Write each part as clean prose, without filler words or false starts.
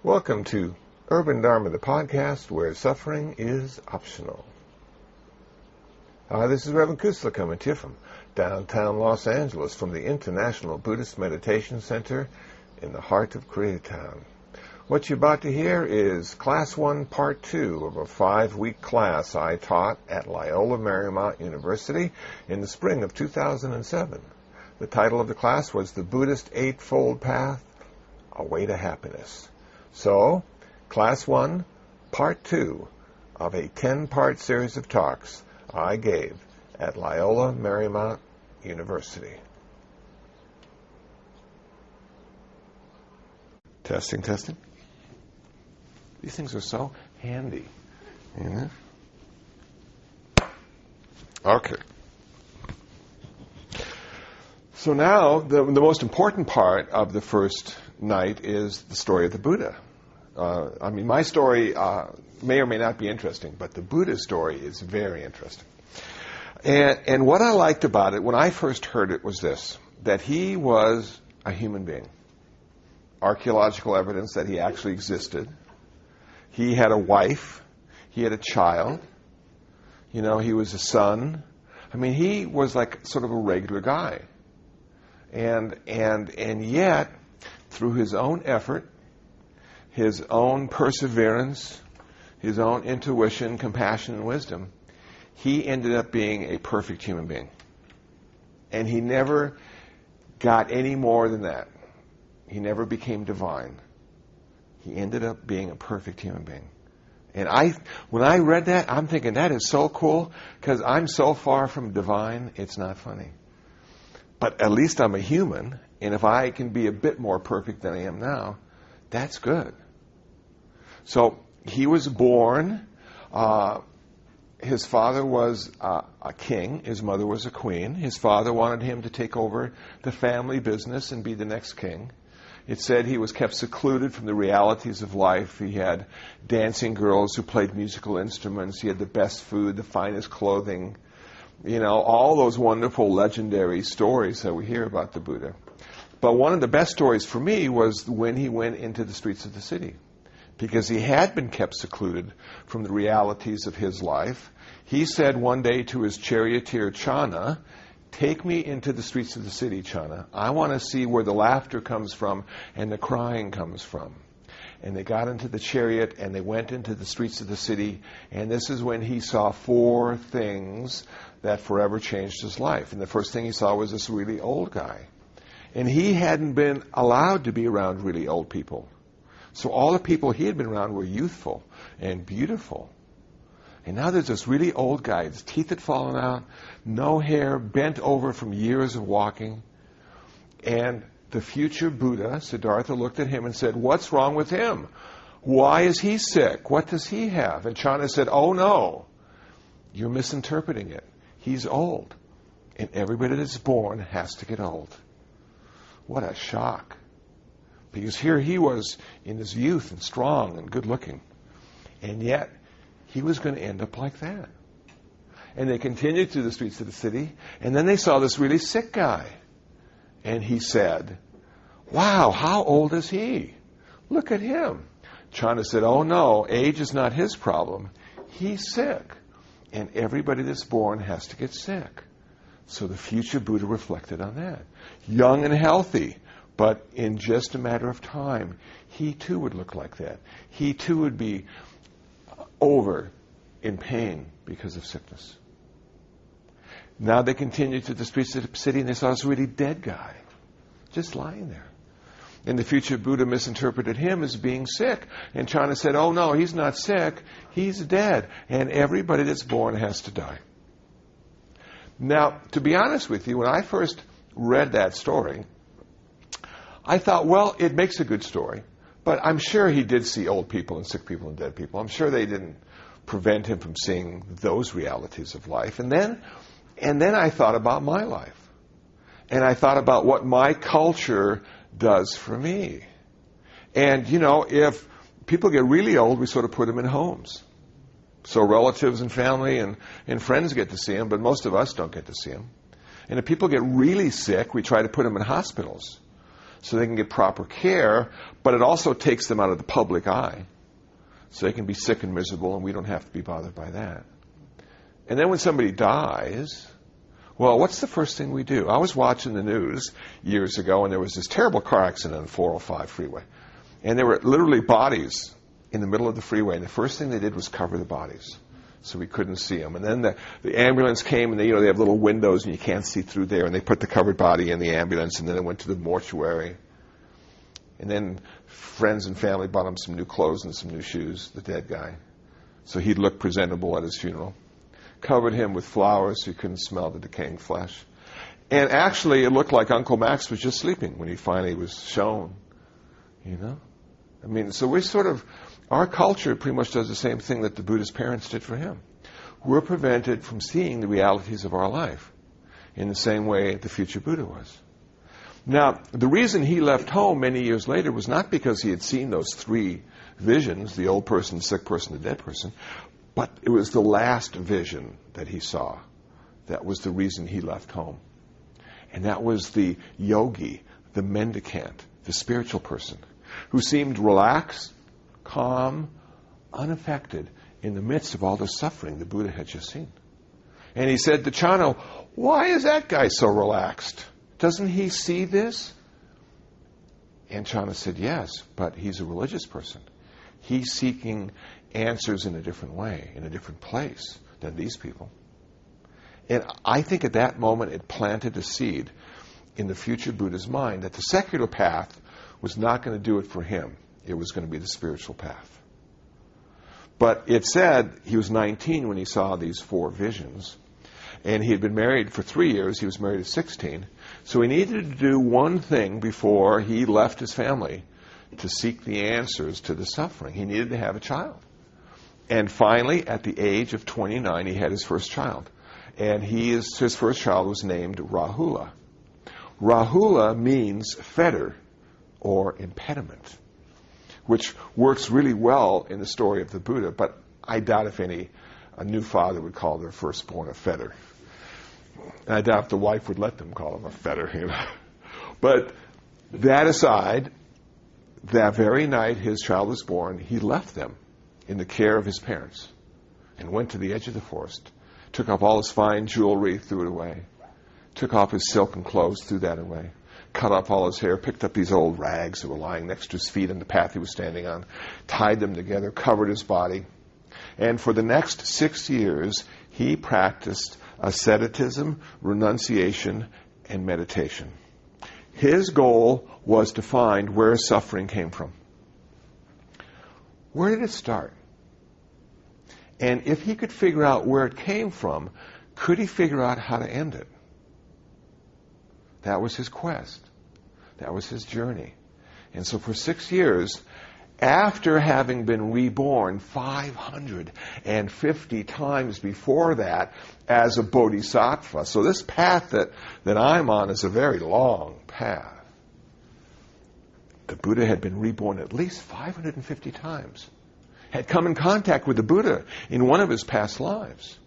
Welcome to Urban Dharma, the podcast where suffering is optional. This is Reverend Kusala coming to you from downtown Los Angeles from the International Buddhist Meditation Center in the heart of Koreatown. What you're about to hear is Class 1, Part 2 of a 5-week class I taught at Loyola Marymount University in the spring of 2007. The title of the class was The Buddhist Eightfold Path, A Way to Happiness. So, Class 1, Part 2 of a 10-part series of talks I gave at Loyola Marymount University. Testing. These things are so handy. You know? Okay. So now, the most important part of the first night is the story of the Buddha. My story may or may not be interesting, but the Buddha story is very interesting. And what I liked about it when I first heard it was this, that he was a human being. Archaeological evidence that he actually existed. He had a wife. He had a child. You know, he was a son. I mean, he was like sort of a regular guy. And yet, through his own effort, his own perseverance, his own intuition, compassion, and wisdom, he ended up being a perfect human being. And he never got any more than that. He never became divine. He ended up being a perfect human being. And when I read that, I'm thinking, that is so cool, because I'm so far from divine, it's not funny. But at least I'm a human, and if I can be a bit more perfect than I am now, that's good. So he was born. His father was a king. His mother was a queen. His father wanted him to take over the family business and be the next king. It said he was kept secluded from the realities of life. He had dancing girls who played musical instruments. He had the best food, the finest clothing. You know, all those wonderful legendary stories that we hear about the Buddha. But one of the best stories for me was when he went into the streets of the city. Because he had been kept secluded from the realities of his life. He said one day to his charioteer, Channa, "Take me into the streets of the city, Channa. I want to see where the laughter comes from and the crying comes from." And they got into the chariot and they went into the streets of the city. And this is when he saw 4 things that forever changed his life. And the first thing he saw was this really old guy. And he hadn't been allowed to be around really old people. So all the people he had been around were youthful and beautiful. And now there's this really old guy. His teeth had fallen out, no hair, bent over from years of walking. And the future Buddha, Siddhartha, looked at him and said, "What's wrong with him? Why is he sick? What does he have?" And Channa said, "Oh no, you're misinterpreting it. He's old. And everybody that's born has to get old." What a shock. Because here he was in his youth and strong and good looking. And yet, he was going to end up like that. And they continued through the streets of the city. And then they saw this really sick guy. And he said, "Wow, how old is he? Look at him." Channa said, "Oh no, age is not his problem. He's sick. And everybody that's born has to get sick." So the future Buddha reflected on that. Young and healthy. But in just a matter of time, he too would look like that. He too would be over in pain because of sickness. Now they continued to the streets of the city and they saw this really dead guy just lying there. And the future Buddha misinterpreted him as being sick. And Channa said, "Oh no, he's not sick, he's dead. And everybody that's born has to die." Now, to be honest with you, when I first read that story, I thought, well, it makes a good story. But I'm sure he did see old people and sick people and dead people. I'm sure they didn't prevent him from seeing those realities of life. And then I thought about my life. And I thought about what my culture does for me. And, you know, if people get really old, we sort of put them in homes. So relatives and family and friends get to see them, but most of us don't get to see them. And if people get really sick, we try to put them in hospitals. so they can get proper care, but it also takes them out of the public eye. So they can be sick and miserable, and we don't have to be bothered by that. And then when somebody dies, well, what's the first thing we do? I was watching the news years ago, and there was this terrible car accident on the 405 freeway. And there were literally bodies in the middle of the freeway, and the first thing they did was cover the bodies so we couldn't see them. And then the ambulance came, and they have little windows, and you can't see through there, and they put the covered body in the ambulance, and then it went to the mortuary. And then friends and family bought him some new clothes and some new shoes, the dead guy, so he'd look presentable at his funeral. Covered him with flowers so he couldn't smell the decaying flesh. And actually, it looked like Uncle Max was just sleeping when he finally was shown. I mean, so we our culture pretty much does the same thing that the Buddha's parents did for him. We're prevented from seeing the realities of our life in the same way the future Buddha was. Now, the reason he left home many years later was not because he had seen those three visions, the old person, the sick person, the dead person, but it was the last vision that he saw. That was the reason he left home. And that was the yogi, the mendicant, the spiritual person, who seemed relaxed, calm, unaffected in the midst of all the suffering the Buddha had just seen. And he said to Chano, "Why is that guy so relaxed? Doesn't he see this?" And Chano said, "Yes, but he's a religious person. He's seeking answers in a different way, in a different place than these people." And I think at that moment it planted a seed in the future Buddha's mind that the secular path was not going to do it for him. It was going to be the spiritual path. But it said he was 19 when he saw these four visions. And he had been married for 3 years. He was married at 16. So he needed to do one thing before he left his family to seek the answers to the suffering. He needed to have a child. And finally, at the age of 29, he had his first child. And his first child was named Rahula. Rahula means fetter or impediment, which works really well in the story of the Buddha, but I doubt if a new father would call their firstborn a fetter. And I doubt if the wife would let them call him a fetter, But that aside, that very night his child was born, he left them in the care of his parents and went to the edge of the forest, took off all his fine jewelry, threw it away, took off his silken clothes, threw that away, cut off all his hair, picked up these old rags that were lying next to his feet on the path he was standing on, tied them together, covered his body. And for the next 6 years, he practiced asceticism, renunciation, and meditation. His goal was to find where suffering came from. Where did it start? And if he could figure out where it came from, could he figure out how to end it? That was his quest. That was his journey. And so for 6 years, after having been reborn 550 times before that as a bodhisattva, so this path that I'm on is a very long path. The Buddha had been reborn at least 550 times, had come in contact with the Buddha in one of his past lives.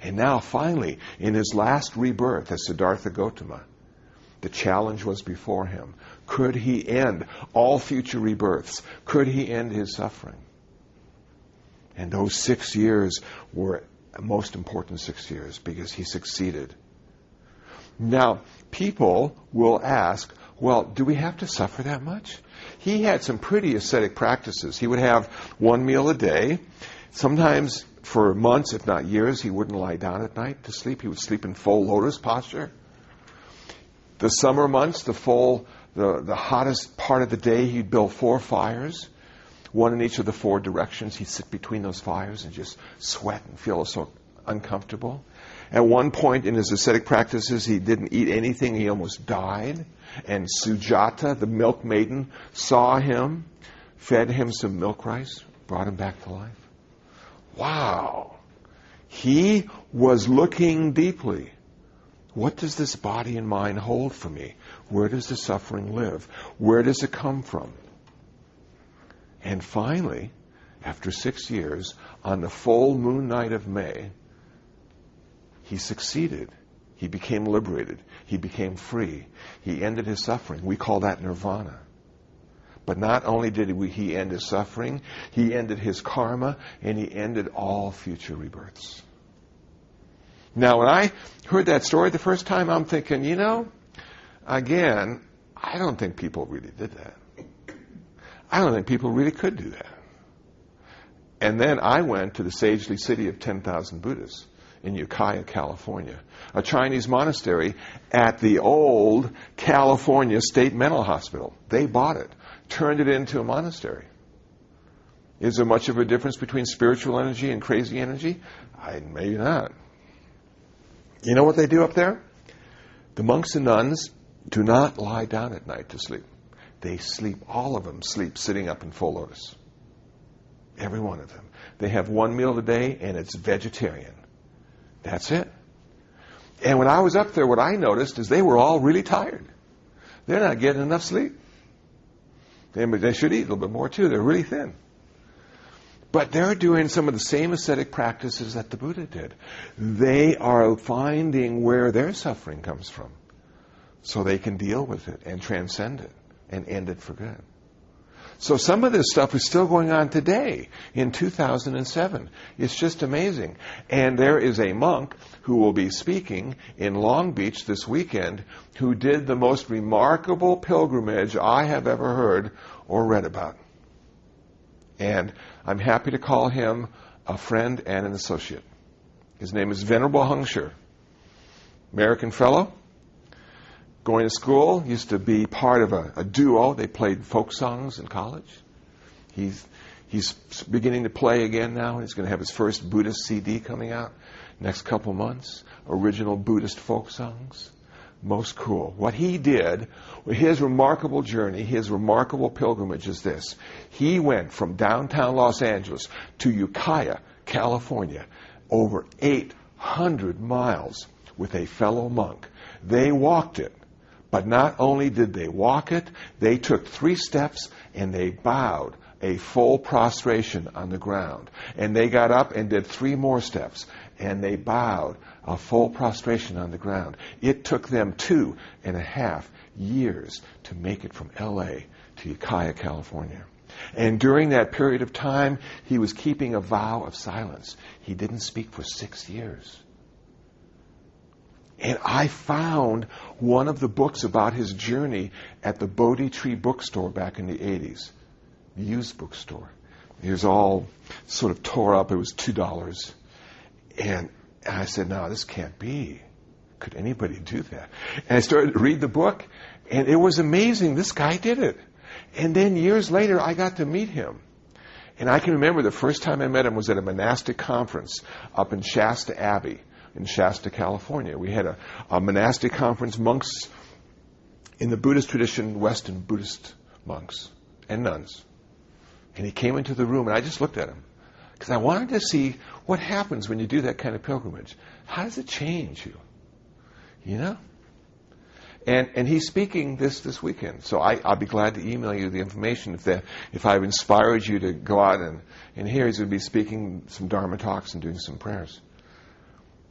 And now finally, in his last rebirth as Siddhartha Gautama, the challenge was before him. Could he end all future rebirths? Could he end his suffering? And those 6 years were the most important 6 years because he succeeded. Now, people will ask, well, do we have to suffer that much? He had some pretty ascetic practices. He would have one meal a day. Sometimes for months, if not years, he wouldn't lie down at night to sleep. He would sleep in full lotus posture. The summer months, the hottest part of the day, he'd build 4 fires, one in each of the 4 directions. He'd sit between those fires and just sweat and feel so uncomfortable. At one point in his ascetic practices, he didn't eat anything. He almost died. And Sujata, the milk maiden, saw him, fed him some milk rice, brought him back to life. Wow. He was looking deeply. What does this body and mind hold for me? Where does the suffering live? Where does it come from? And finally, after 6 years, on the full moon night of May, he succeeded He became liberated. He became free. He ended his suffering. We call that nirvana. But not only did he end his suffering, he ended his karma, and he ended all future rebirths. Now, when I heard that story the first time, I'm thinking, again, I don't think people really did that. I don't think people really could do that. And then I went to the sagely city of 10,000 Buddhists in Ukiah, California, a Chinese monastery at the old California State Mental Hospital. They bought it, turned it into a monastery. Is there much of a difference between spiritual energy and crazy energy? Maybe not. You know what they do up there? The monks and nuns do not lie down at night to sleep. They sleep, all of them sleep sitting up in full lotus. Every one of them. They have one meal a day, and it's vegetarian. That's it. And when I was up there, what I noticed is they were all really tired. They're not getting enough sleep. They should eat a little bit more, too. They're really thin. But they're doing some of the same ascetic practices that the Buddha did. They are finding where their suffering comes from so they can deal with it and transcend it and end it for good. So some of this stuff is still going on today in 2007. It's just amazing. And there is a monk who will be speaking in Long Beach this weekend who did the most remarkable pilgrimage I have ever heard or read about. And I'm happy to call him a friend and an associate. His name is Venerable Hung Sher. American fellow. Going to school, used to be part of a duo. They played folk songs in college. He's beginning to play again now. He's going to have his first Buddhist CD coming out next couple months. Original Buddhist folk songs. Most cool. What he did, his remarkable journey, his remarkable pilgrimage is this. He went from downtown Los Angeles to Ukiah, California, over 800 miles with a fellow monk. They walked it. But not only did they walk it, they took 3 steps and they bowed a full prostration on the ground. And they got up and did 3 more steps and they bowed a full prostration on the ground. It took them 2.5 years to make it from L.A. to Ukiah, California. And during that period of time, he was keeping a vow of silence. He didn't speak for 6 years. And I found one of the books about his journey at the Bodhi Tree bookstore back in the 80s. The used bookstore. It was all sort of tore up. It was $2. And I said, no, this can't be. Could anybody do that? And I started to read the book, and it was amazing. This guy did it. And then years later, I got to meet him. And I can remember the first time I met him was at a monastic conference up in Shasta Abbey in Shasta, California. We had a monastic conference, monks in the Buddhist tradition, Western Buddhist monks and nuns. And he came into the room, and I just looked at him because I wanted to see what happens when you do that kind of pilgrimage. How does it change you? You know? And he's speaking this weekend. So I'll be glad to email you the information if I've inspired you to go out and hear. He's going to be speaking some Dharma talks and doing some prayers.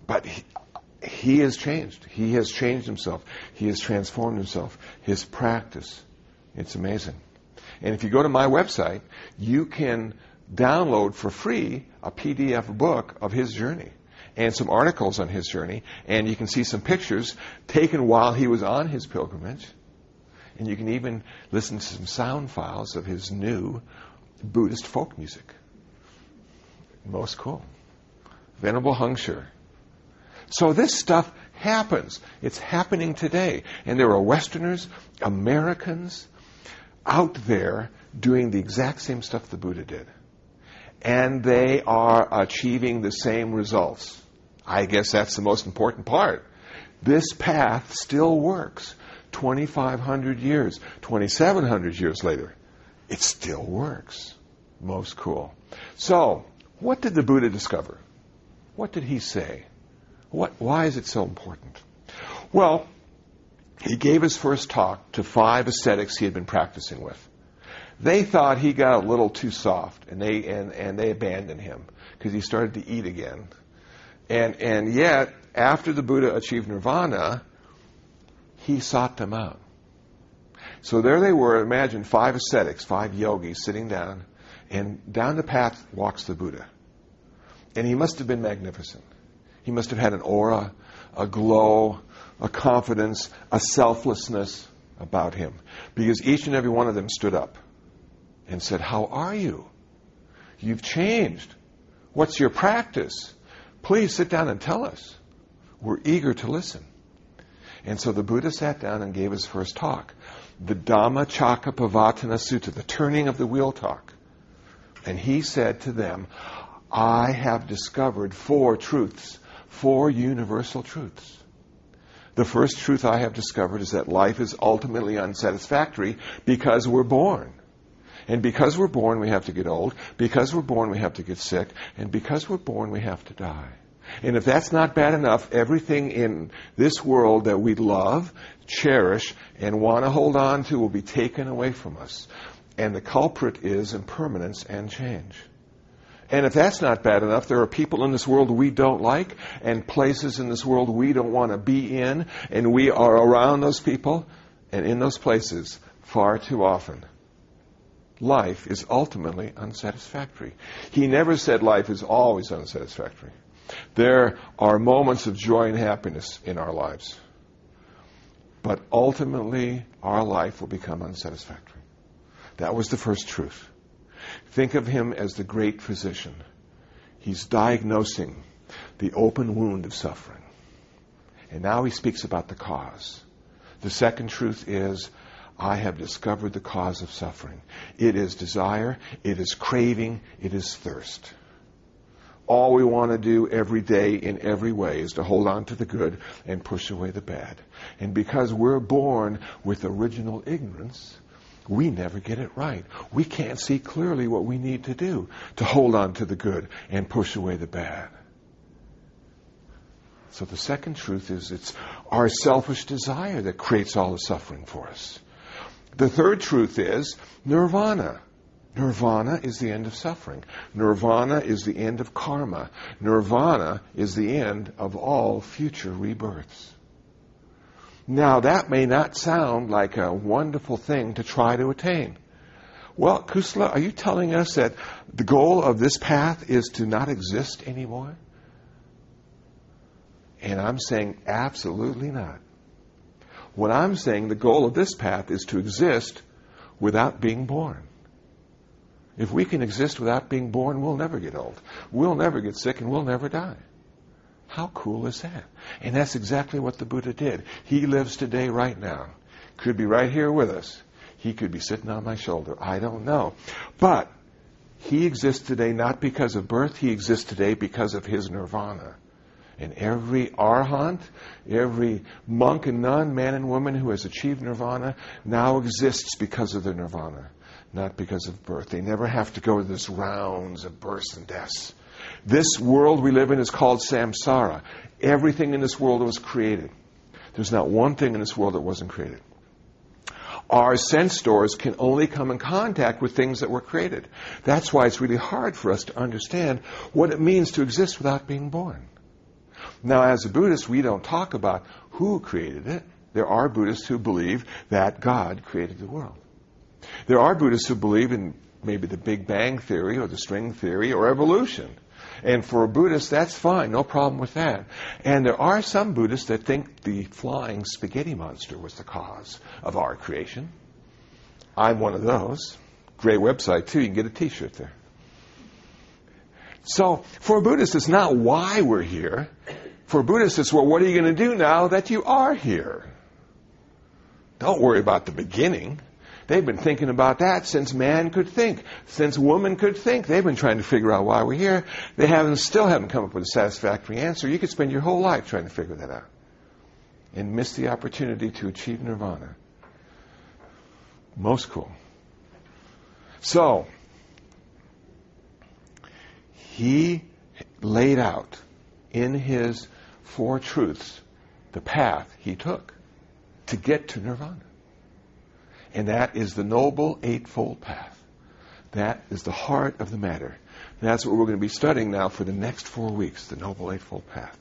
But he has changed. He has changed himself. He has transformed himself. His practice. It's amazing. And if you go to my website, you can download for free a PDF book of his journey and some articles on his journey. And you can see some pictures taken while he was on his pilgrimage. And you can even listen to some sound files of his new Buddhist folk music. Most cool. Venerable Hung Sher. So this stuff happens. It's happening today. And there are Westerners, Americans, out there doing the exact same stuff the Buddha did. And they are achieving the same results. I guess that's the most important part. This path still works. 2,500 years, 2,700 years later, it still works. Most cool. So, what did the Buddha discover? What did he say? Why is it so important? Well, he gave his first talk to 5 ascetics he had been practicing with. They thought he got a little too soft, and they abandoned him because he started to eat again. And yet, after the Buddha achieved nirvana, he sought them out. So there they were, imagine 5 ascetics, 5 yogis sitting down, and down the path walks the Buddha. And he must have been magnificent. He must have had an aura, a glow, a confidence, a selflessness about him. Because each and every one of them stood up and said, "How are you? You've changed. What's your practice? Please sit down and tell us. We're eager to listen." And so the Buddha sat down and gave his first talk, the Dhammacakkappavattana Sutta, the turning of the wheel talk. And he said to them, "I have discovered 4 truths, 4 universal truths. The first truth I have discovered is that life is ultimately unsatisfactory because we're born. And because we're born, we have to get old. Because we're born, we have to get sick. And because we're born, we have to die. And if that's not bad enough, everything in this world that we love, cherish, and want to hold on to will be taken away from us. And the culprit is impermanence and change. And if that's not bad enough, there are people in this world we don't like, and places in this world we don't want to be in, and we are around those people and in those places far too often. Life is ultimately unsatisfactory." He never said life is always unsatisfactory. There are moments of joy and happiness in our lives. But ultimately, our life will become unsatisfactory. That was the first truth. Think of him as the great physician. He's diagnosing the open wound of suffering. And now he speaks about the cause. The second truth is, I have discovered the cause of suffering. It is desire, it is craving, it is thirst. All we want to do every day in every way is to hold on to the good and push away the bad. And because we're born with original ignorance, we never get it right. We can't see clearly what we need to do to hold on to the good and push away the bad. So the second truth is it's our selfish desire that creates all the suffering for us. The third truth is nirvana. Nirvana is the end of suffering. Nirvana is the end of karma. Nirvana is the end of all future rebirths. Now, that may not sound like a wonderful thing to try to attain. Well, Kusala, are you telling us that the goal of this path is to not exist anymore? And I'm saying absolutely not. What I'm saying, the goal of this path is to exist without being born. If we can exist without being born, we'll never get old. We'll never get sick, and we'll never die. How cool is that? And that's exactly what the Buddha did. He lives today right now. Could be right here with us. He could be sitting on my shoulder. I don't know. But he exists today not because of birth. He exists today because of his nirvana. And every arhat, every monk and nun, man and woman who has achieved nirvana now exists because of their nirvana, not because of birth. They never have to go to this rounds of births and deaths. This world we live in is called samsara. Everything in this world was created. There's not one thing in this world that wasn't created. Our sense doors can only come in contact with things that were created. That's why it's really hard for us to understand what it means to exist without being born. Now, as a Buddhist, we don't talk about who created it. There are Buddhists who believe that God created the world. There are Buddhists who believe in maybe the Big Bang theory or the string theory or evolution. And for a Buddhist, that's fine, no problem with that. And there are some Buddhists that think the flying spaghetti monster was the cause of our creation. I'm one of those. Great website, too. You can get a t-shirt there. So, for a Buddhist, it's not why we're here. For a Buddhist, it's, well, what are you going to do now that you are here? Don't worry about the beginning. They've been thinking about that since man could think, since woman could think. They've been trying to figure out why we're here. They still haven't come up with a satisfactory answer. You could spend your whole life trying to figure that out and miss the opportunity to achieve nirvana. Most cool. So, he laid out in his 4 truths the path he took to get to nirvana. And that is the Noble Eightfold Path. That is the heart of the matter. And that's what we're going to be studying now for the next 4 weeks, the Noble Eightfold Path.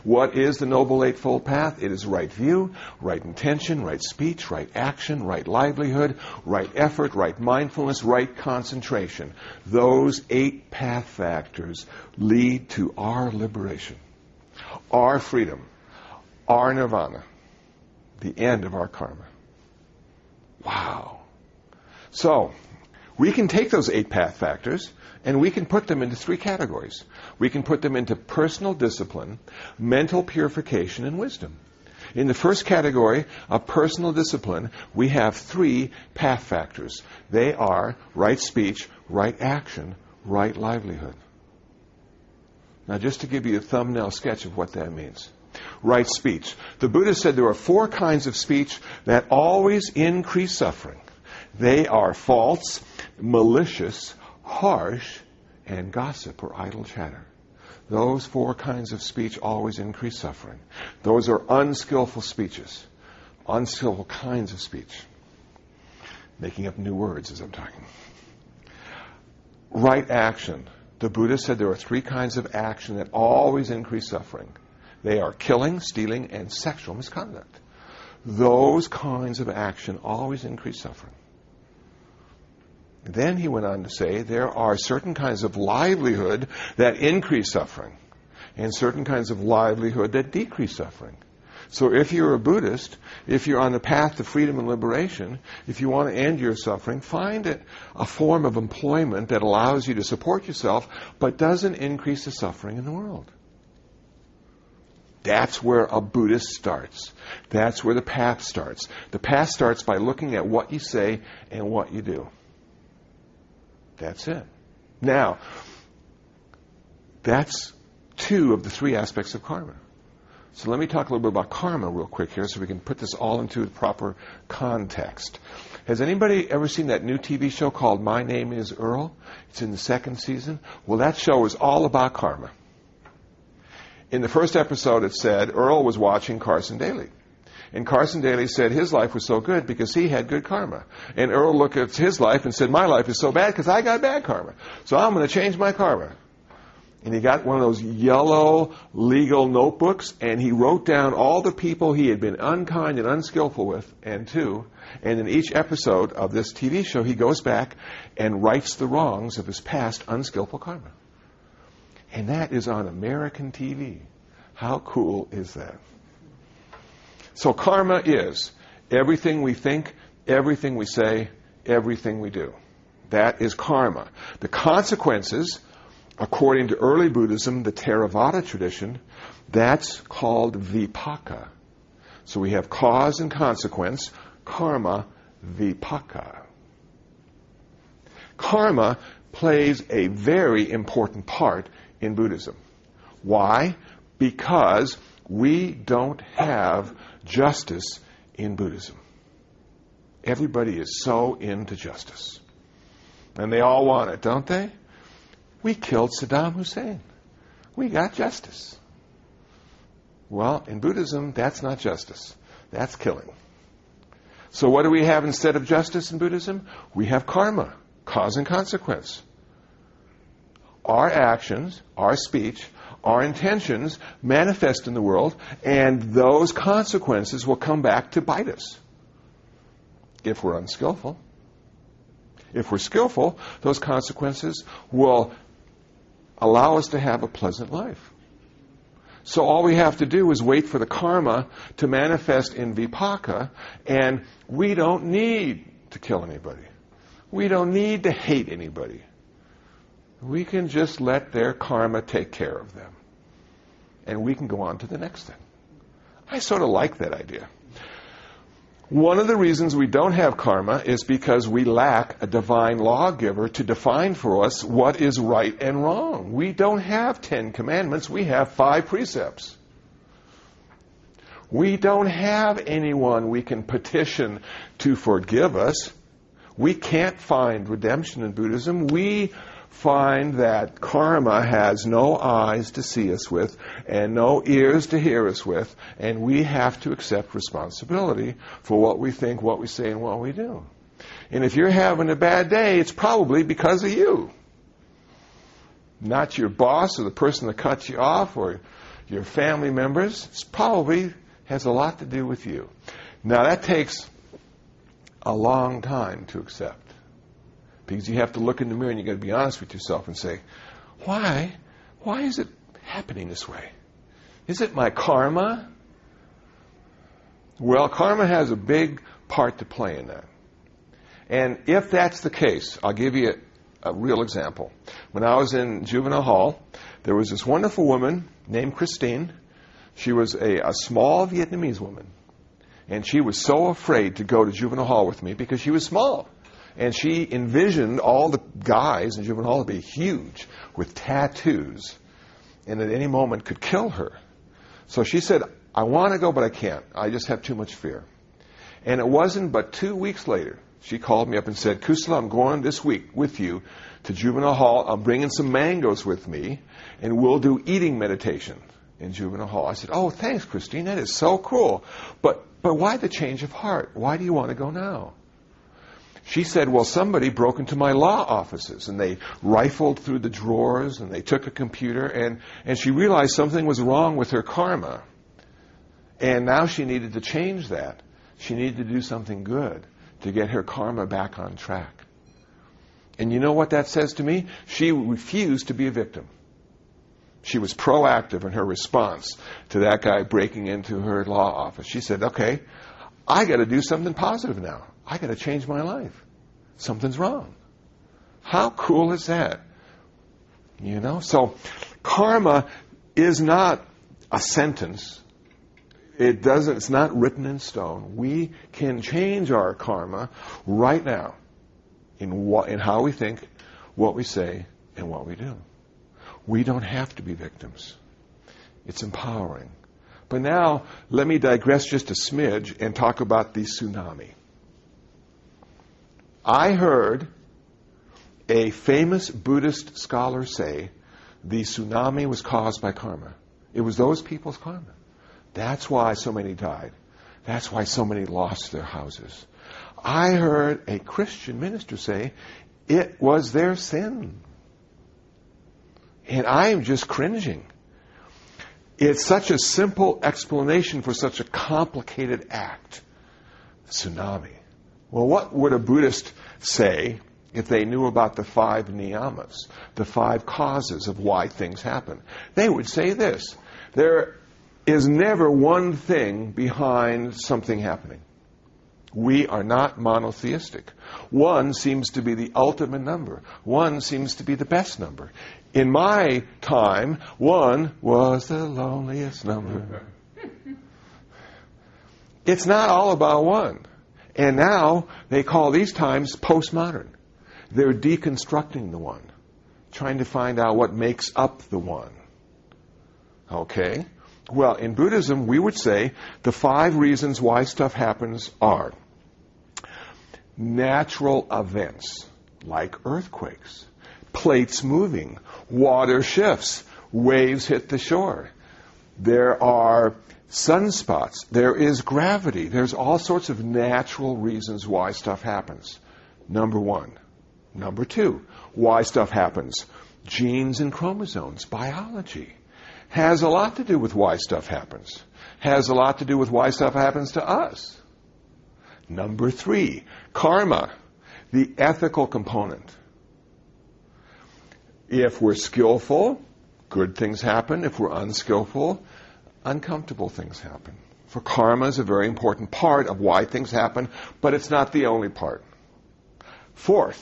What is the Noble Eightfold Path? It is right view, right intention, right speech, right action, right livelihood, right effort, right mindfulness, right concentration. Those 8 path factors lead to our liberation, our freedom, our nirvana, the end of our karma. Wow. So, we can take those 8 path factors and we can put them into 3 categories. We can put them into personal discipline, mental purification, and wisdom. In the first category of personal discipline, we have 3 path factors. They are right speech, right action, right livelihood. Now, just to give you a thumbnail sketch of what that means. Right speech. The Buddha said there are 4 kinds of speech that always increase suffering. They are false, malicious, harsh, and gossip or idle chatter. Those 4 kinds of speech always increase suffering. Those are unskillful speeches, unskillful kinds of speech. Making up new words as I'm talking. Right action. The Buddha said there are 3 kinds of action that always increase suffering. They are killing, stealing, and sexual misconduct. Those kinds of action always increase suffering. Then he went on to say there are certain kinds of livelihood that increase suffering and certain kinds of livelihood that decrease suffering. So if you're a Buddhist, if you're on the path to freedom and liberation, if you want to end your suffering, find a form of employment that allows you to support yourself but doesn't increase the suffering in the world. That's where a Buddhist starts. That's where the path starts. The path starts by looking at what you say and what you do. That's it. Now, that's 2 of the 3 aspects of karma. So let me talk a little bit about karma real quick here so we can put this all into the proper context. Has anybody ever seen that new TV show called My Name is Earl? It's in the 2nd season. Well, that show is all about karma. In the first episode, it said Earl was watching Carson Daly. And Carson Daly said his life was so good because he had good karma. And Earl looked at his life and said, my life is so bad because I got bad karma. So I'm going to change my karma. And he got one of those yellow legal notebooks and he wrote down all the people he had been unkind and unskillful with and in each episode of this TV show, he goes back and rights the wrongs of his past unskillful karma. And that is on American TV. How cool is that? So karma is everything we think, everything we say, everything we do. That is karma. The consequences, according to early Buddhism, the Theravada tradition, that's called vipaka. So we have cause and consequence, karma, vipaka. Karma plays a very important part in Buddhism. Why? Because we don't have justice in Buddhism. Everybody is so into justice. And they all want it, don't they? We killed Saddam Hussein. We got justice. Well, in Buddhism, that's not justice. That's killing. So what do we have instead of justice in Buddhism? We have karma, cause and consequence. Our actions, our speech, our intentions manifest in the world, and those consequences will come back to bite us if we're unskillful. If we're skillful, those consequences will allow us to have a pleasant life. So all we have to do is wait for the karma to manifest in vipaka, and we don't need to kill anybody. We don't need to hate anybody. We can just let their karma take care of them. And we can go on to the next thing. I sort of like that idea. One of the reasons we don't have karma is because we lack a divine lawgiver to define for us what is right and wrong. We don't have 10 commandments. We have 5 precepts. We don't have anyone we can petition to forgive us. We can't find redemption in Buddhism. We find that karma has no eyes to see us with and no ears to hear us with, and we have to accept responsibility for what we think, what we say, and what we do. And if you're having a bad day, it's probably because of you. Not your boss or the person that cut you off or your family members. It probably has a lot to do with you. Now, that takes a long time to accept, because you have to look in the mirror and you've got to be honest with yourself and say, why is it happening this way? Is it my karma? Well, karma has a big part to play in that. And if that's the case, I'll give you a real example. When I was in juvenile hall, there was this wonderful woman named Christine. She was a small Vietnamese woman. And she was so afraid to go to juvenile hall with me because she was small. And she envisioned all the guys in juvenile hall to be huge with tattoos and at any moment could kill her. So she said, I want to go, but I can't. I just have too much fear. And it wasn't but 2 weeks later, she called me up and said, Kusala, I'm going this week with you to juvenile hall. I'm bringing some mangoes with me, and we'll do eating meditation in juvenile hall. I said, oh, thanks, Christine. That is so cool. But why the change of heart? Why do you want to go now? She said, well, somebody broke into my law offices, and they rifled through the drawers, and they took a computer, and she realized something was wrong with her karma. And now she needed to change that. She needed to do something good to get her karma back on track. And you know what that says to me? She refused to be a victim. She was proactive in her response to that guy breaking into her law office. She said, okay, I got to do something positive now. I got to change my life. Something's wrong. How cool is that? You know? So karma is not a sentence. It's not written in stone. We can change our karma right now in how we think, what we say, and what we do. We don't have to be victims. It's empowering. But now, let me digress just a smidge and talk about the tsunami. I heard a famous Buddhist scholar say the tsunami was caused by karma. It was those people's karma. That's why so many died. That's why so many lost their houses. I heard a Christian minister say it was their sin. And I am just cringing. It's such a simple explanation for such a complicated act. Tsunami. Well, what would a Buddhist say if they knew about the 5 niyamas, the 5 causes of why things happen? They would say this: there is never one thing behind something happening. We are not monotheistic. 1 seems to be the ultimate number. 1 seems to be the best number. In my time, 1 was the loneliest number. It's not all about 1. And now they call these times postmodern. They're deconstructing the 1, trying to find out what makes up the 1. Okay? Well, in Buddhism, we would say the 5 reasons why stuff happens are natural events, like earthquakes, plates moving, water shifts, waves hit the shore. There are sunspots. There is gravity. There's all sorts of natural reasons why stuff happens. Number 1. Number 2, why stuff happens. Genes and chromosomes, biology. Has a lot to do with why stuff happens. Has a lot to do with why stuff happens to us. Number 3, karma, the ethical component. If we're skillful, good things happen. If we're unskillful, uncomfortable things happen. For karma is a very important part of why things happen, but it's not the only part. 4th,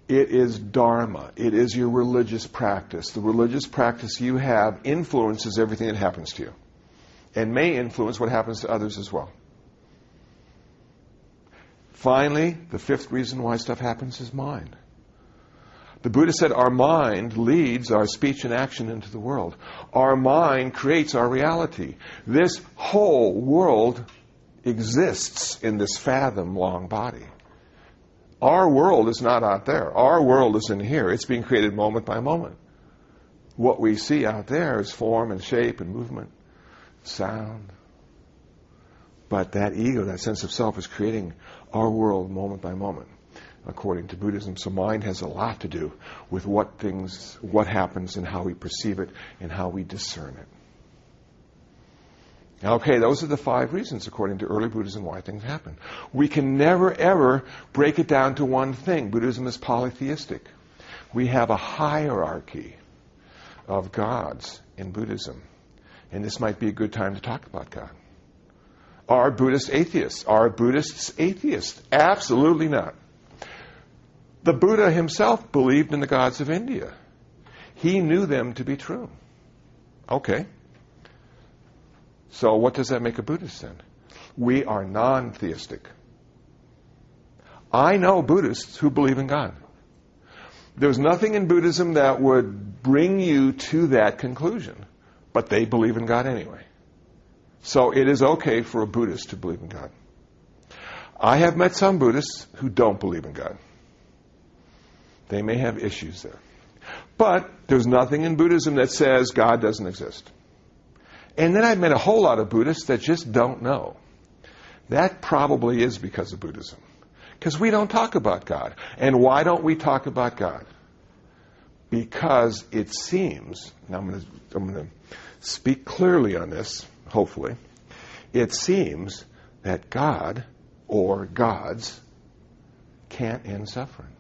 it is dharma. It is your religious practice. The religious practice you have influences everything that happens to you, and may influence what happens to others as well. Finally, the 5th reason why stuff happens is mind. The Buddha said our mind leads our speech and action into the world. Our mind creates our reality. This whole world exists in this fathom-long body. Our world is not out there. Our world is in here. It's being created moment by moment. What we see out there is form and shape and movement, sound. But that ego, that sense of self, is creating our world moment by moment. according to Buddhism. So mind has a lot to do with what happens and how we perceive it and how we discern it. Okay, those are the 5 reasons, according to early Buddhism, why things happen. We can never, ever break it down to one thing. Buddhism is polytheistic. We have a hierarchy of gods in Buddhism. And this might be a good time to talk about God. Are Buddhists atheists? Are Buddhists atheists? Absolutely not. The Buddha himself believed in the gods of India. He knew them to be true. Okay. So what does that make a Buddhist then? We are non-theistic. I know Buddhists who believe in God. There's nothing in Buddhism that would bring you to that conclusion, but they believe in God anyway. So it is okay for a Buddhist to believe in God. I have met some Buddhists who don't believe in God. They may have issues there. But there's nothing in Buddhism that says God doesn't exist. And then I've met a whole lot of Buddhists that just don't know. That probably is because of Buddhism. Because we don't talk about God. And why don't we talk about God? Because it seems, now I'm going to speak clearly on this, hopefully. It seems that God or gods can't end suffering.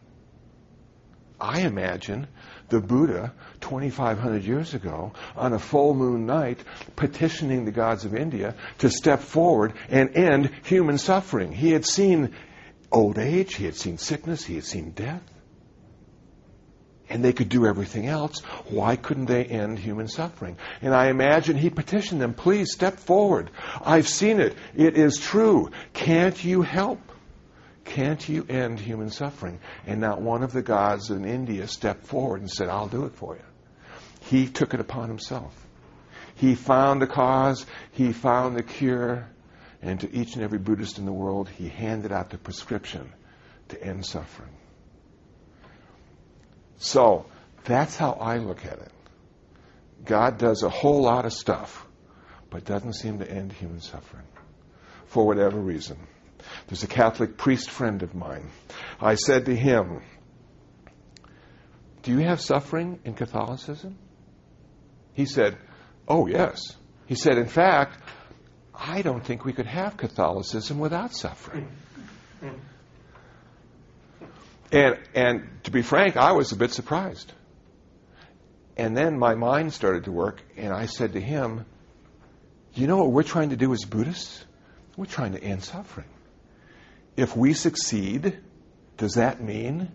I imagine the Buddha 2,500 years ago on a full moon night petitioning the gods of India to step forward and end human suffering. He had seen old age, he had seen sickness, he had seen death. And they could do everything else. Why couldn't they end human suffering? And I imagine he petitioned them, please step forward. I've seen it. It is true. Can't you help? Can't you end human suffering? And not one of the gods in India stepped forward and said, I'll do it for you. He took it upon himself. He found the cause. He found the cure. And to each and every Buddhist in the world, he handed out the prescription to end suffering. So, that's how I look at it. God does a whole lot of stuff, but doesn't seem to end human suffering. For whatever reason. There's a Catholic priest friend of mine. I said to him, do you have suffering in Catholicism? He said, oh yes. He said, in fact, I don't think we could have Catholicism without suffering. And to be frank, I was a bit surprised. And then my mind started to work, and I said to him, you know what we're trying to do as Buddhists? We're trying to end suffering. If we succeed, does that mean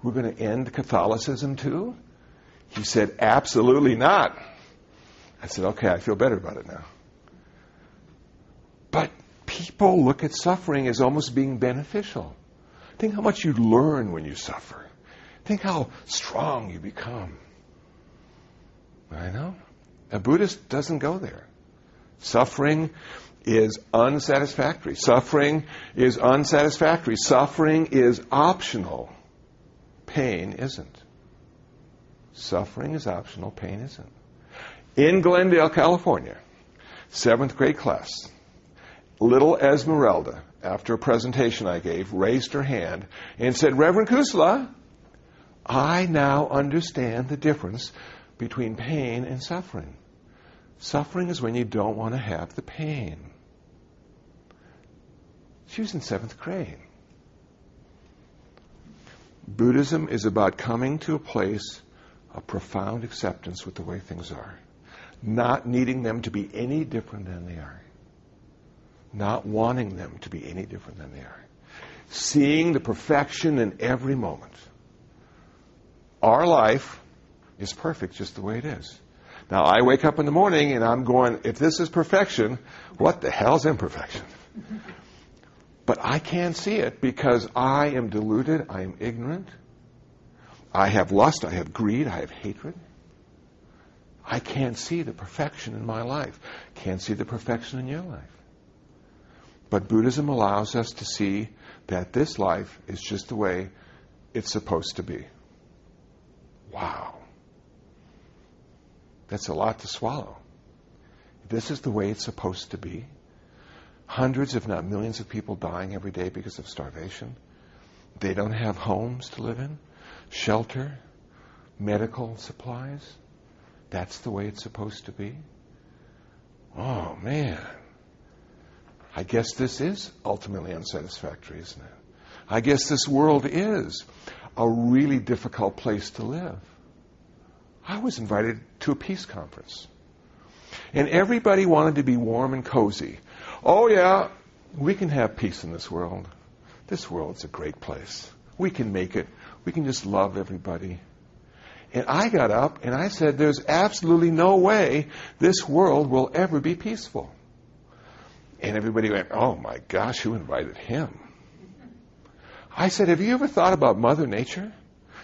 we're going to end Catholicism too? He said, absolutely not. I said, okay, I feel better about it now. But people look at suffering as almost being beneficial. Think how much you learn when you suffer. Think how strong you become. I know. A Buddhist doesn't go there. Suffering is unsatisfactory. Suffering is unsatisfactory. Suffering is optional. Pain isn't. Suffering is optional. Pain isn't. In Glendale, California, 7th grade class, little Esmeralda, after a presentation I gave, raised her hand and said, Reverend Kusala, I now understand the difference between pain and suffering. Suffering is when you don't want to have the pain. She was in 7th grade. Buddhism is about coming to a place of profound acceptance with the way things are. Not needing them to be any different than they are. Not wanting them to be any different than they are. Seeing the perfection in every moment. Our life is perfect just the way it is. Now, I wake up in the morning and I'm going, if this is perfection, what the hell's imperfection? But I can't see it because I am deluded, I am ignorant. I have lust, I have greed, I have hatred. I can't see the perfection in my life. Can't see the perfection in your life. But Buddhism allows us to see that this life is just the way it's supposed to be. Wow. That's a lot to swallow. This is the way it's supposed to be. Hundreds, if not millions of people dying every day because of starvation. They don't have homes to live in, shelter, medical supplies. That's the way it's supposed to be. Oh, man. I guess this is ultimately unsatisfactory, isn't it? I guess this world is a really difficult place to live. I was invited to a peace conference. And everybody wanted to be warm and cozy. Oh, yeah, we can have peace in this world. This world's a great place. We can make it. We can just love everybody. And I got up and I said, there's absolutely no way this world will ever be peaceful. And everybody went, oh my gosh, who invited him? I said, have you ever thought about Mother Nature?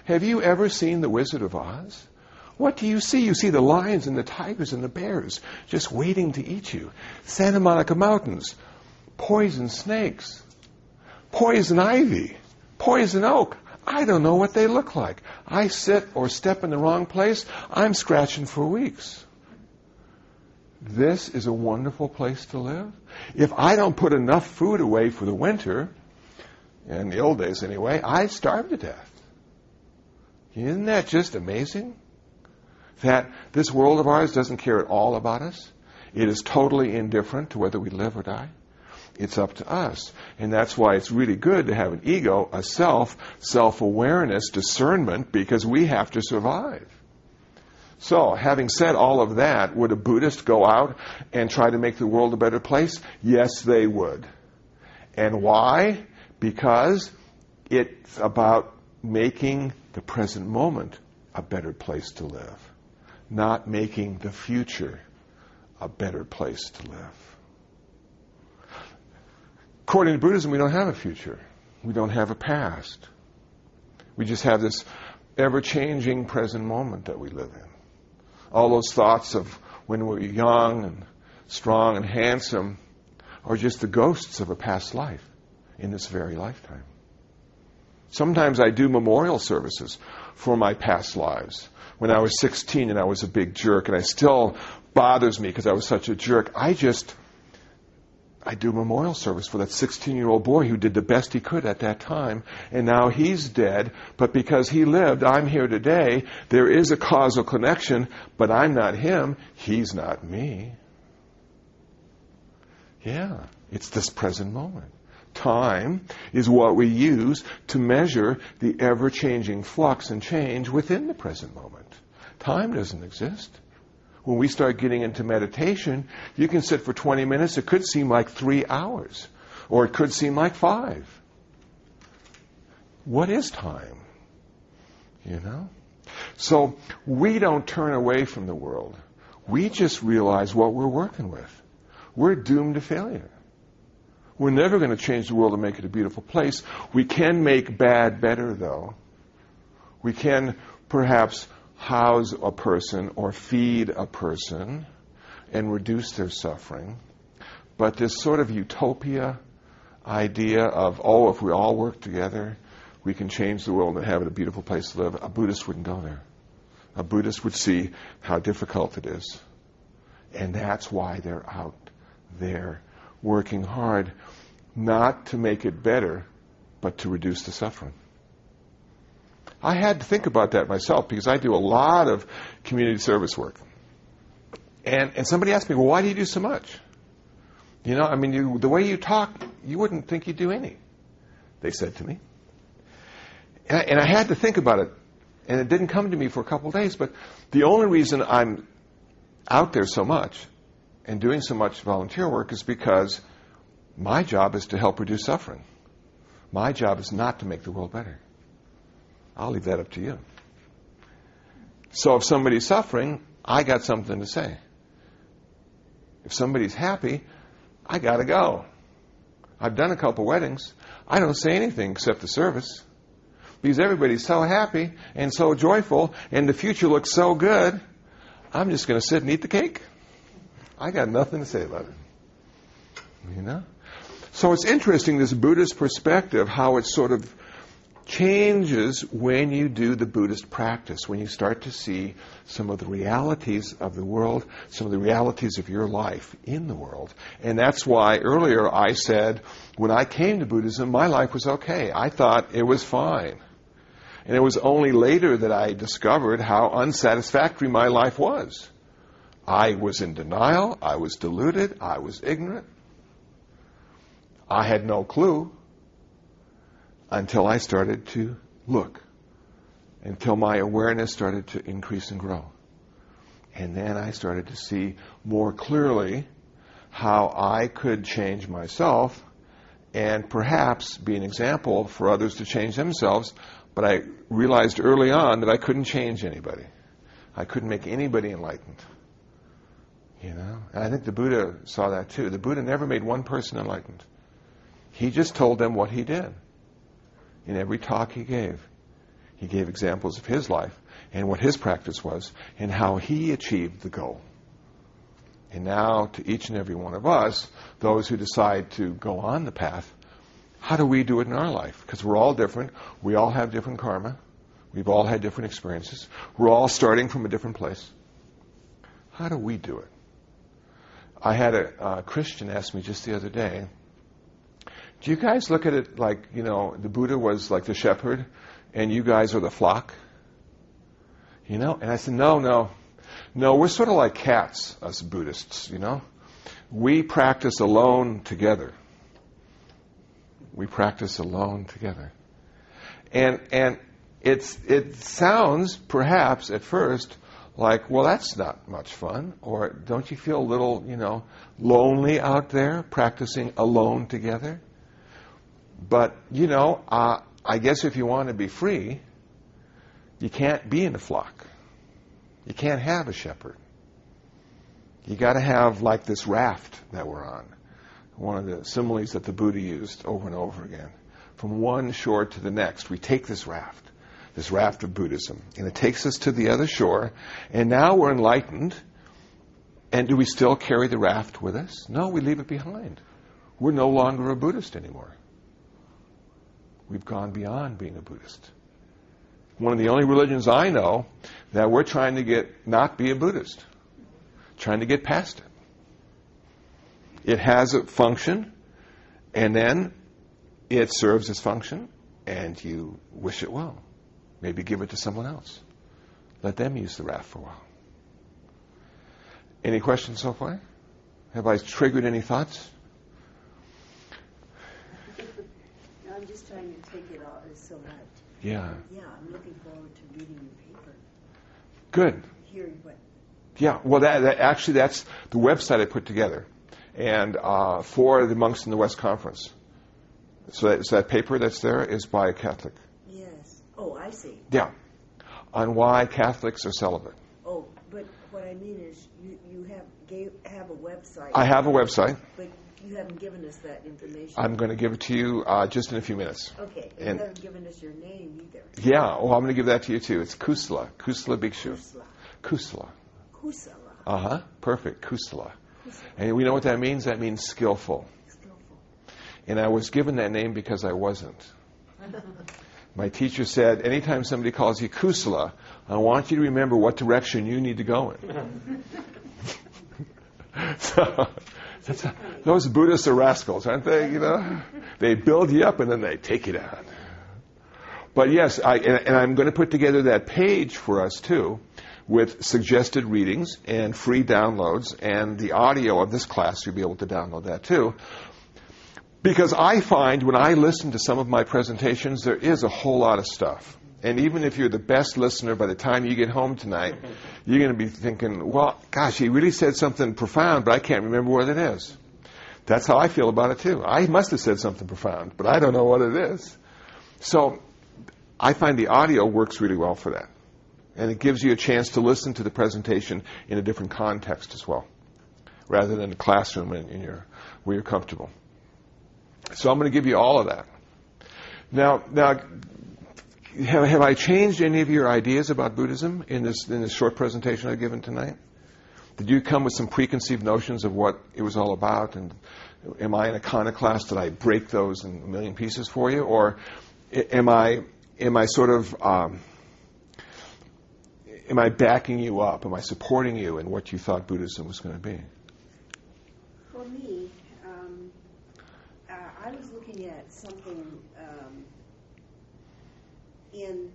Have you ever seen The Wizard of Oz? What do you see? You see the lions and the tigers and the bears just waiting to eat you. Santa Monica Mountains, poison snakes, poison ivy, poison oak. I don't know what they look like. I sit or step in the wrong place, I'm scratching for weeks. This is a wonderful place to live. If I don't put enough food away for the winter, in the old days anyway, I'd starve to death. Isn't that just amazing? That this world of ours doesn't care at all about us. It is totally indifferent to whether we live or die. It's up to us. And that's why it's really good to have an ego, a self, self-awareness, discernment, because we have to survive. So, having said all of that, would a Buddhist go out and try to make the world a better place? Yes, they would. And why? Because it's about making the present moment a better place to live, not making the future a better place to live. According to Buddhism, we don't have a future. We don't have a past. We just have this ever-changing present moment that we live in. All those thoughts of when we were young and strong and handsome are just the ghosts of a past life in this very lifetime. Sometimes I do memorial services for my past lives. When I was 16 and I was a big jerk, and it still bothers me because I was such a jerk, I do memorial service for that 16-year-old boy who did the best he could at that time, and now he's dead, but because he lived, I'm here today. There is a causal connection, but I'm not him. He's not me. Yeah, it's this present moment. Time is what we use to measure the ever-changing flux and change within the present moment. Time doesn't exist. When we start getting into meditation, you can sit for 20 minutes. It could seem like 3 hours, or it could seem like 5. What is time? You know? So we don't turn away from the world. We just realize what we're working with. We're doomed to failure. We're never going to change the world and make it a beautiful place. We can make bad better, though. We can perhaps house a person or feed a person and reduce their suffering. But this sort of utopia idea of, oh, if we all work together, we can change the world and have it a beautiful place to live, a Buddhist wouldn't go there. A Buddhist would see how difficult it is. And that's why they're out there working hard, not to make it better, but to reduce the suffering. I had to think about that myself because I do a lot of community service work. And somebody asked me, well, why do you do so much? You know, I mean, the way you talk, you wouldn't think you'd do any, they said to me. And I had to think about it. And it didn't come to me for a couple of days. But the only reason I'm out there so much and doing so much volunteer work is because my job is to help reduce suffering. My job is not to make the world better. I'll leave that up to you. So if somebody's suffering, I got something to say. If somebody's happy, I got to go. I've done a couple weddings. I don't say anything except the service. Because everybody's so happy and so joyful and the future looks so good, I'm just going to sit and eat the cake. I got nothing to say about it. You know? So it's interesting, this Buddhist perspective, how it's sort of changes when you do the Buddhist practice, when you start to see some of the realities of the world, some of the realities of your life in the world. And that's why earlier I said, when I came to Buddhism, my life was okay. I thought it was fine. And it was only later that I discovered how unsatisfactory my life was. I was in denial, I was deluded, I was ignorant. I had no clue until I started to look, until my awareness started to increase and grow. And then I started to see more clearly how I could change myself and perhaps be an example for others to change themselves. But I realized early on that I couldn't change anybody. I couldn't make anybody enlightened. You know? And I think the Buddha saw that too. The Buddha never made one person enlightened. He just told them what he did. In every talk he gave examples of his life and what his practice was and how he achieved the goal. And now to each and every one of us, those who decide to go on the path, how do we do it in our life? Because we're all different. We all have different karma. We've all had different experiences. We're all starting from a different place. How do we do it? I had a Christian ask me just the other day, do you guys look at it like, you know, the Buddha was like the shepherd and you guys are the flock? You know? And I said, no, we're sort of like cats, us Buddhists, you know? We practice alone together. We practice alone together. And it sounds perhaps at first like, well, that's not much fun. Or don't you feel a little, you know, lonely out there practicing alone together? But, you know, I guess if you want to be free, you can't be in a flock. You can't have a shepherd. You got to have like this raft that we're on. One of the similes that the Buddha used over and over again. From one shore to the next, we take this raft of Buddhism, and it takes us to the other shore, and now we're enlightened, and do we still carry the raft with us? No, we leave it behind. We're no longer a Buddhist anymore. We've gone beyond being a Buddhist. One of the only religions I know that we're trying to not be a Buddhist. Trying to get past it. It has a function, and then it serves its function, and you wish it well. Maybe give it to someone else. Let them use the raft for a while. Any questions so far? Have I triggered any thoughts? I'm just trying to take it all so much. Yeah. Yeah, I'm looking forward to reading your paper. Good. Hearing what. Yeah. Well, that's the website I put together, and for the Monks in the West Conference. So that paper that's there is by a Catholic. Yes. Oh, I see. Yeah. On why Catholics are celibate. Oh, but what I mean is, you have a website. I have a website. But you haven't given us that information. I'm going to give it to you just in a few minutes. Okay. And you haven't given us your name either. Yeah. Oh, I'm going to give that to you too. It's Kusala Bhikshu. Kusala. Kusala. Perfect. Kusala. And we know what that means? That means skillful. And I was given that name because I wasn't. My teacher said, anytime somebody calls you Kusala, I want you to remember what direction you need to go in. So, those Buddhists are rascals, aren't they? You know, they build you up and then they take you down. But yes, and I'm going to put together that page for us too, with suggested readings and free downloads, and the audio of this class, you'll be able to download that too. Because I find when I listen to some of my presentations, there is a whole lot of stuff. And even if you're the best listener, by the time you get home tonight, you're going to be thinking, well, gosh, he really said something profound, but I can't remember what it is. That's how I feel about it too. I must have said something profound, but I don't know what it is. So I find the audio works really well for that. And it gives you a chance to listen to the presentation in a different context as well, rather than a classroom where you're comfortable. So I'm going to give you all of that. Now, have I changed any of your ideas about Buddhism in this short presentation I've given tonight? Did you come with some preconceived notions of what it was all about? And am I an iconoclast? Did I break those in a million pieces for you? Or am I am I sort of, am I backing you up? Am I supporting you in what you thought Buddhism was going to be? For me, I was looking at something in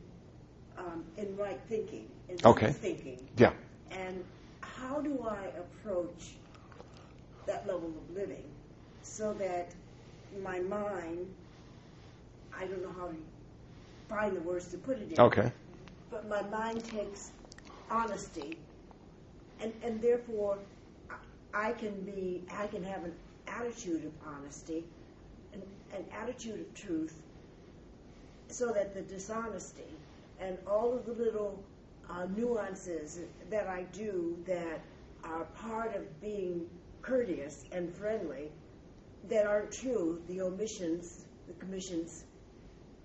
right thinking, in Okay. thinking. Yeah. And how do I approach that level of living so that my mind, I don't know how to find the words to put it in, Okay. but my mind takes honesty, and therefore I can have an attitude of honesty, an attitude of truth, so that the dishonesty and all of the little nuances that I do that are part of being courteous and friendly that aren't true, the omissions, the commissions,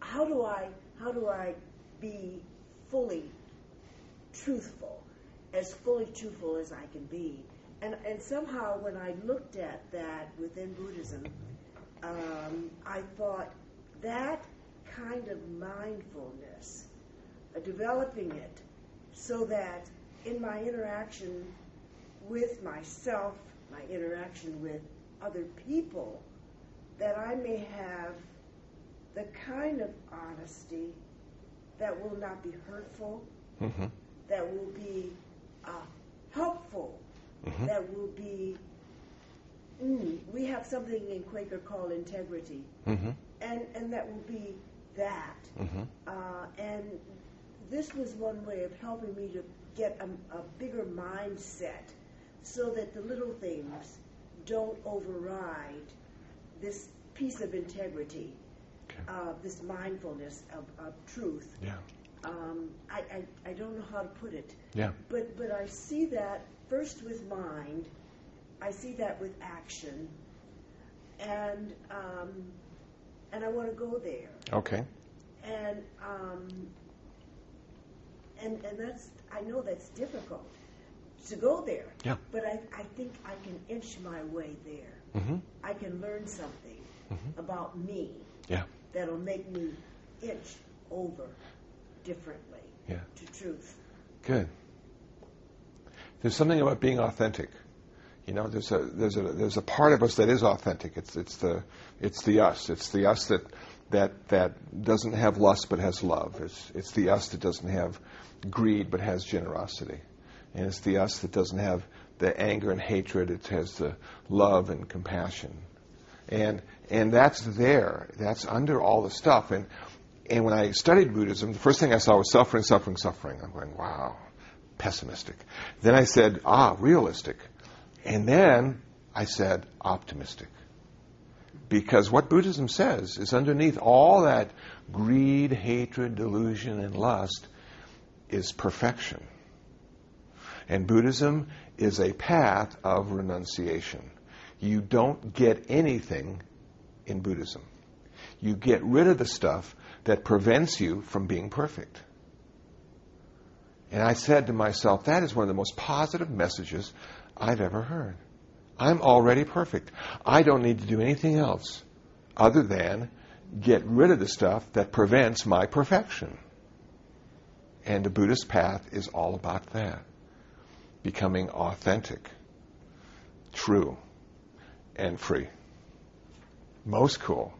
how do I be fully truthful as I can be? And somehow when I looked at that within Buddhism, I thought that kind of mindfulness, developing it so that in my interaction with myself, my interaction with other people, that I may have the kind of honesty that will not be hurtful, Mm-hmm. that will be helpful, Mm-hmm. that will be, we have something in Quaker called integrity, Mm-hmm. and that will be that. Mm-hmm. And this was one way of helping me to get a bigger mindset so that the little things don't override this piece of integrity, Okay. this mindfulness of truth. Yeah. I don't know how to put it. Yeah. But I see that first with mind, I see that with action, and I want to go there. Okay. And that's, I know that's difficult to go there. Yeah. But I think I can inch my way there. Mm-hmm. I can learn something Mm-hmm. about me Yeah. that'll make me inch over differently Yeah. to truth. Good. There's something about being authentic. You know, there's a part of us that is authentic. It's the us. It's the us that doesn't have lust but has love. It's the us that doesn't have greed but has generosity. And it's the us that doesn't have the anger and hatred. It has the love and compassion. And that's there. That's under all the stuff. And when I studied Buddhism, the first thing I saw was suffering, suffering, suffering. I'm going, wow, pessimistic. Then I said, realistic. And then I said, optimistic. Because what Buddhism says is underneath all that greed, hatred, delusion, and lust is perfection. And Buddhism is a path of renunciation. You don't get anything in Buddhism. You get rid of the stuff that prevents you from being perfect. And I said to myself, that is one of the most positive messages I've ever heard. I'm already perfect. I don't need to do anything else other than get rid of the stuff that prevents my perfection. And the Buddhist path is all about that. Becoming authentic, true, and free. Most cool.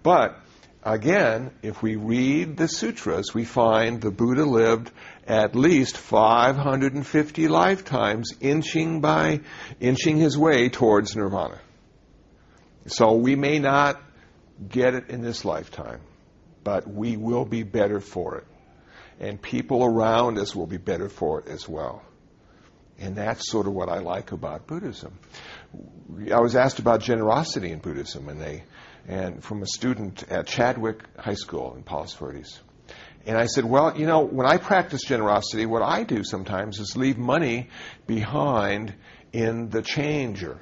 But again, if we read the sutras, we find the Buddha lived at least 550 lifetimes, inching his way towards nirvana. So we may not get it in this lifetime, but we will be better for it. And people around us will be better for it as well. And that's sort of what I like about Buddhism. I was asked about generosity in Buddhism, and from a student at Chadwick High School in Palos Verdes. And I said, well, you know, when I practice generosity, what I do sometimes is leave money behind in the changer.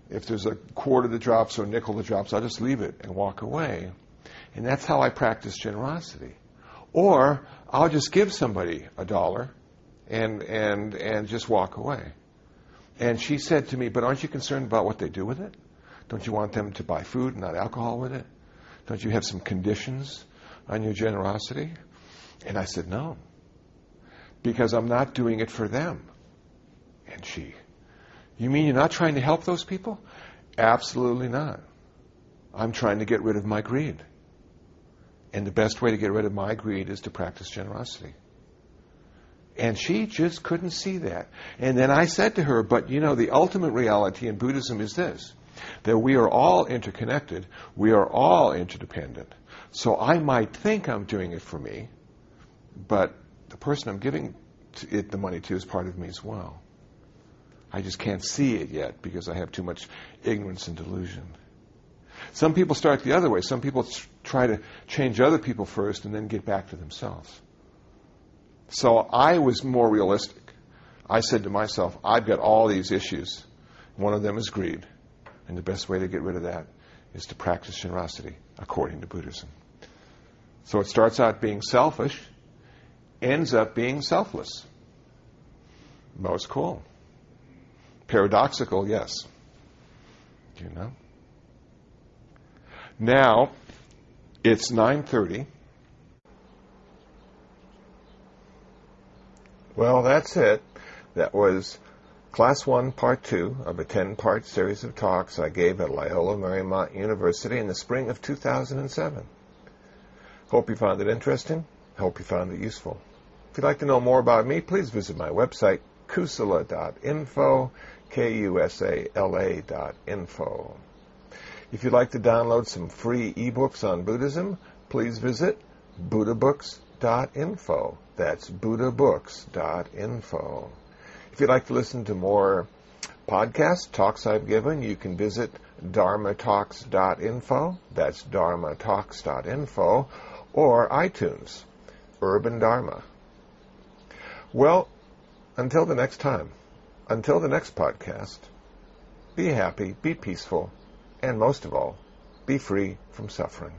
If there's a quarter that drops or a nickel that drops, I'll just leave it and walk away. And that's how I practice generosity. Or I'll just give somebody $1 and just walk away. And she said to me, but aren't you concerned about what they do with it? Don't you want them to buy food and not alcohol with it? Don't you have some conditions on your generosity? And I said, no, because I'm not doing it for them. And she, you mean you're not trying to help those people? Absolutely not. I'm trying to get rid of my greed. And the best way to get rid of my greed is to practice generosity. And she just couldn't see that. And then I said to her, but you know, the ultimate reality in Buddhism is this, that we are all interconnected, we are all interdependent. So I might think I'm doing it for me, but the person I'm giving the money to is part of me as well. I just can't see it yet because I have too much ignorance and delusion. Some people start the other way. Some people try to change other people first and then get back to themselves. So I was more realistic. I said to myself, I've got all these issues. One of them is greed. And the best way to get rid of that is to practice generosity according to Buddhism. So it starts out being selfish, ends up being selfless. Most cool. Paradoxical, yes. You know? Now, it's 9:30. Well, that's it. That was Class 1, Part 2 of a 10-part series of talks I gave at Loyola Marymount University in the spring of 2007. Hope you found it interesting. Hope you found it useful. If you'd like to know more about me, please visit my website, kusala.info, kusala.info. If you'd like to download some free ebooks on Buddhism, please visit buddhabooks.info. That's buddhabooks.info. If you'd like to listen to more podcast talks I've given, you can visit dharmatalks.info. That's dharmatalks.info. Or iTunes, Urban Dharma. Well, until the next time, until the next podcast, be happy, be peaceful, and most of all, be free from suffering.